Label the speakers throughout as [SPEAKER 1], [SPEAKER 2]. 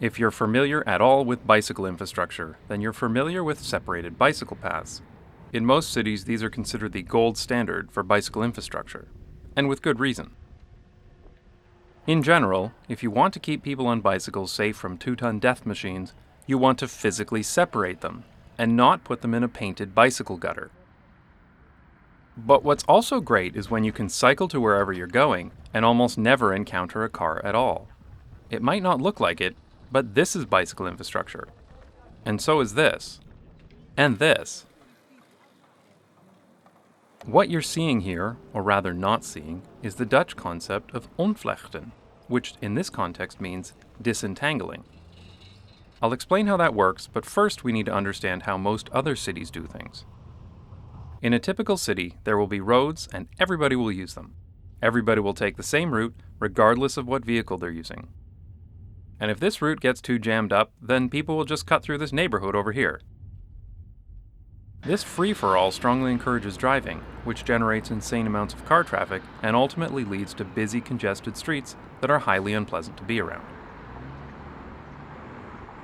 [SPEAKER 1] If you're familiar at all with bicycle infrastructure, then you're familiar with separated bicycle paths. In most cities, these are considered the gold standard for bicycle infrastructure, and with good reason. In general, if you want to keep people on bicycles safe from 2-ton death machines, you want to physically separate them, and not put them in a painted bicycle gutter. But what's also great is when you can cycle to wherever you're going and almost never encounter a car at all. It might not look like it, but this is bicycle infrastructure. And so is this. And this. What you're seeing here, or rather not seeing, is the Dutch concept of Ontvlechten, which in this context means disentangling. I'll explain how that works, but first we need to understand how most other cities do things. In a typical city, there will be roads and everybody will use them. Everybody will take the same route, regardless of what vehicle they're using. And if this route gets too jammed up, then people will just cut through this neighborhood over here. This free-for-all strongly encourages driving, which generates insane amounts of car traffic and ultimately leads to busy, congested streets that are highly unpleasant to be around.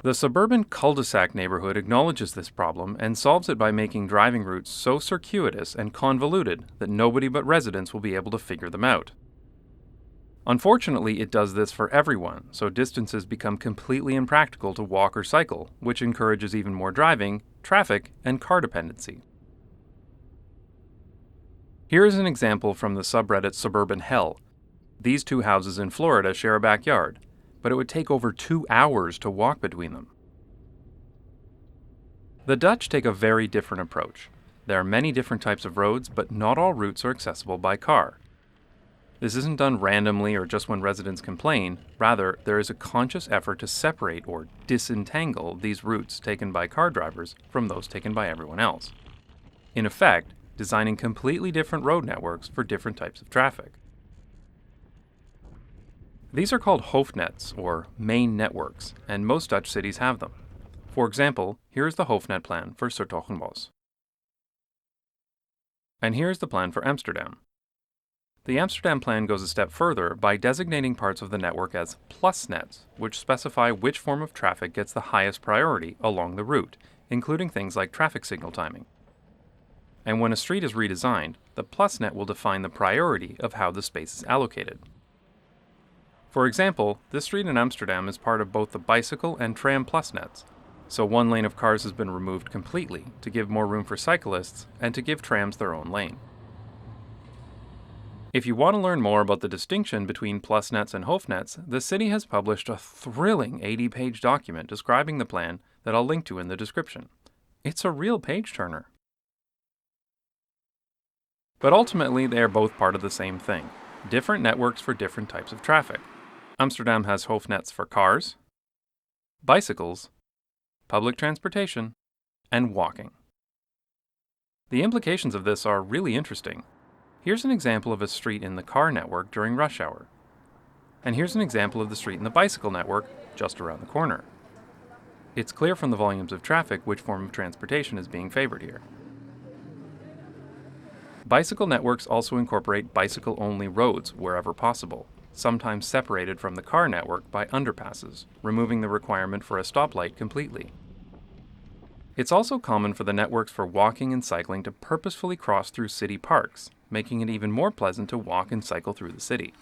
[SPEAKER 1] The suburban Culdesac neighborhood acknowledges this problem and solves it by making driving routes so circuitous and convoluted that nobody but residents will be able to figure them out. Unfortunately, it does this for everyone, so distances become completely impractical to walk or cycle, which encourages even more driving, traffic, and car dependency. Here is an example from the subreddit Suburban Hell. These two houses in Florida share a backyard, but it would take over 2 hours to walk between them. The Dutch take a very different approach. There are many different types of roads, but not all routes are accessible by car. This isn't done randomly or just when residents complain. Rather, there is a conscious effort to separate or disentangle these routes taken by car drivers from those taken by everyone else. In effect, designing completely different road networks for different types of traffic. These are called hoofdnets, or main networks, and most Dutch cities have them. For example, here is the Hoofdnet plan for s-Hertogenbosch. And here's the plan for Amsterdam. The Amsterdam plan goes a step further by designating parts of the network as Plusnets, which specify which form of traffic gets the highest priority along the route, including things like traffic signal timing. And when a street is redesigned, the Plusnet will define the priority of how the space is allocated. For example, this street in Amsterdam is part of both the bicycle and tram Plusnets, so one lane of cars has been removed completely to give more room for cyclists and to give trams their own lane. If you want to learn more about the distinction between Plusnets and hoofdnets, the city has published a thrilling 80-page document describing the plan that I'll link to in the description. It's a real page-turner. But ultimately, they are both part of the same thing, different networks for different types of traffic. Amsterdam has hoofdnets for cars, bicycles, public transportation, and walking. The implications of this are really interesting. Here's an example of a street in the car network during rush hour. And here's an example of the street in the bicycle network just around the corner. It's clear from the volumes of traffic which form of transportation is being favored here. Bicycle networks also incorporate bicycle-only roads wherever possible, sometimes separated from the car network by underpasses, removing the requirement for a stoplight completely. It's also common for the networks for walking and cycling to purposefully cross through city parks, making it even more pleasant to walk and cycle through the city.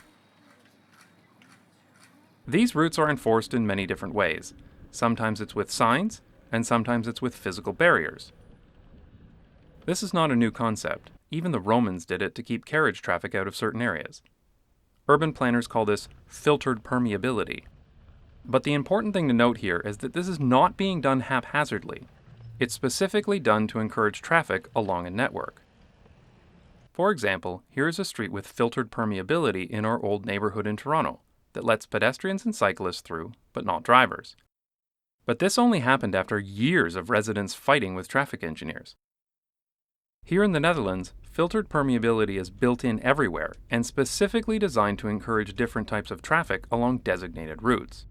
[SPEAKER 1] These routes are enforced in many different ways. Sometimes it's with signs, and sometimes it's with physical barriers. This is not a new concept. Even the Romans did it to keep carriage traffic out of certain areas. Urban planners call this filtered permeability. But the important thing to note here is that this is not being done haphazardly. It's specifically done to encourage traffic along a network. For example, here is a street with filtered permeability in our old neighborhood in Toronto that lets pedestrians and cyclists through, but not drivers. But this only happened after years of residents fighting with traffic engineers. Here in the Netherlands, filtered permeability is built in everywhere and specifically designed to encourage different types of traffic along designated routes.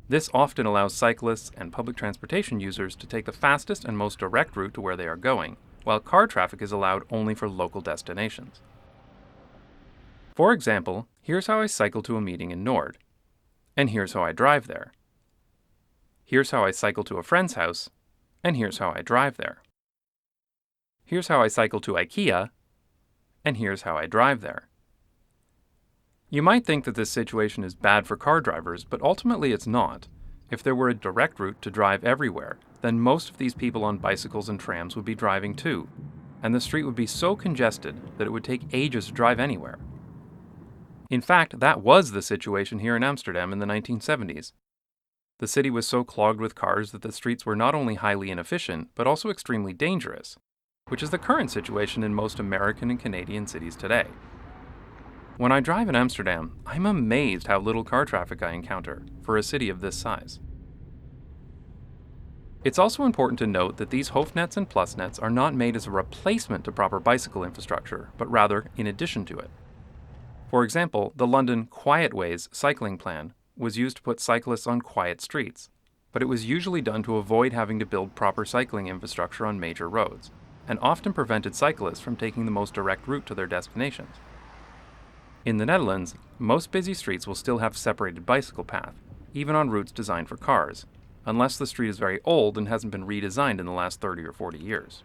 [SPEAKER 1] This often allows cyclists and public transportation users to take the fastest and most direct route to where they are going, while car traffic is allowed only for local destinations. For example, here's how I cycle to a meeting in Nord, and here's how I drive there. Here's how I cycle to a friend's house, and here's how I drive there. Here's how I cycle to IKEA, and here's how I drive there. You might think that this situation is bad for car drivers, but ultimately it's not. If there were a direct route to drive everywhere, then most of these people on bicycles and trams would be driving too, and the street would be so congested that it would take ages to drive anywhere. In fact, that was the situation here in Amsterdam in the 1970s. The city was so clogged with cars that the streets were not only highly inefficient, but also extremely dangerous, which is the current situation in most American and Canadian cities today. When I drive in Amsterdam, I'm amazed how little car traffic I encounter for a city of this size. It's also important to note that these hoofdnets and plusnets are not made as a replacement to proper bicycle infrastructure, but rather in addition to it. For example, the London Quiet Ways cycling plan was used to put cyclists on quiet streets, but it was usually done to avoid having to build proper cycling infrastructure on major roads, and often prevented cyclists from taking the most direct route to their destinations. In the Netherlands, most busy streets will still have separated bicycle path, even on routes designed for cars, unless the street is very old and hasn't been redesigned in the last 30 or 40 years.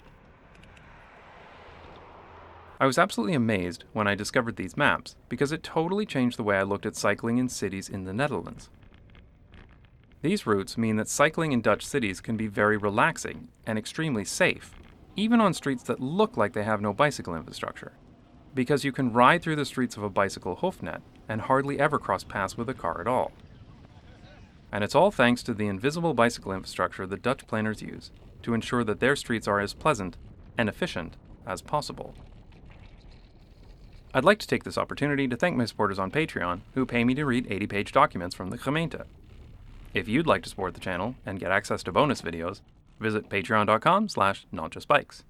[SPEAKER 1] I was absolutely amazed when I discovered these maps because it totally changed the way I looked at cycling in cities in the Netherlands. These routes mean that cycling in Dutch cities can be very relaxing and extremely safe, even on streets that look like they have no bicycle infrastructure, because you can ride through the streets of a bicycle hoofdnet and hardly ever cross paths with a car at all. And it's all thanks to the invisible bicycle infrastructure that Dutch planners use to ensure that their streets are as pleasant and efficient as possible. I'd like to take this opportunity to thank my supporters on Patreon who pay me to read 80-page documents from the Gemeente. If you'd like to support the channel and get access to bonus videos, visit patreon.com/notjustbikes.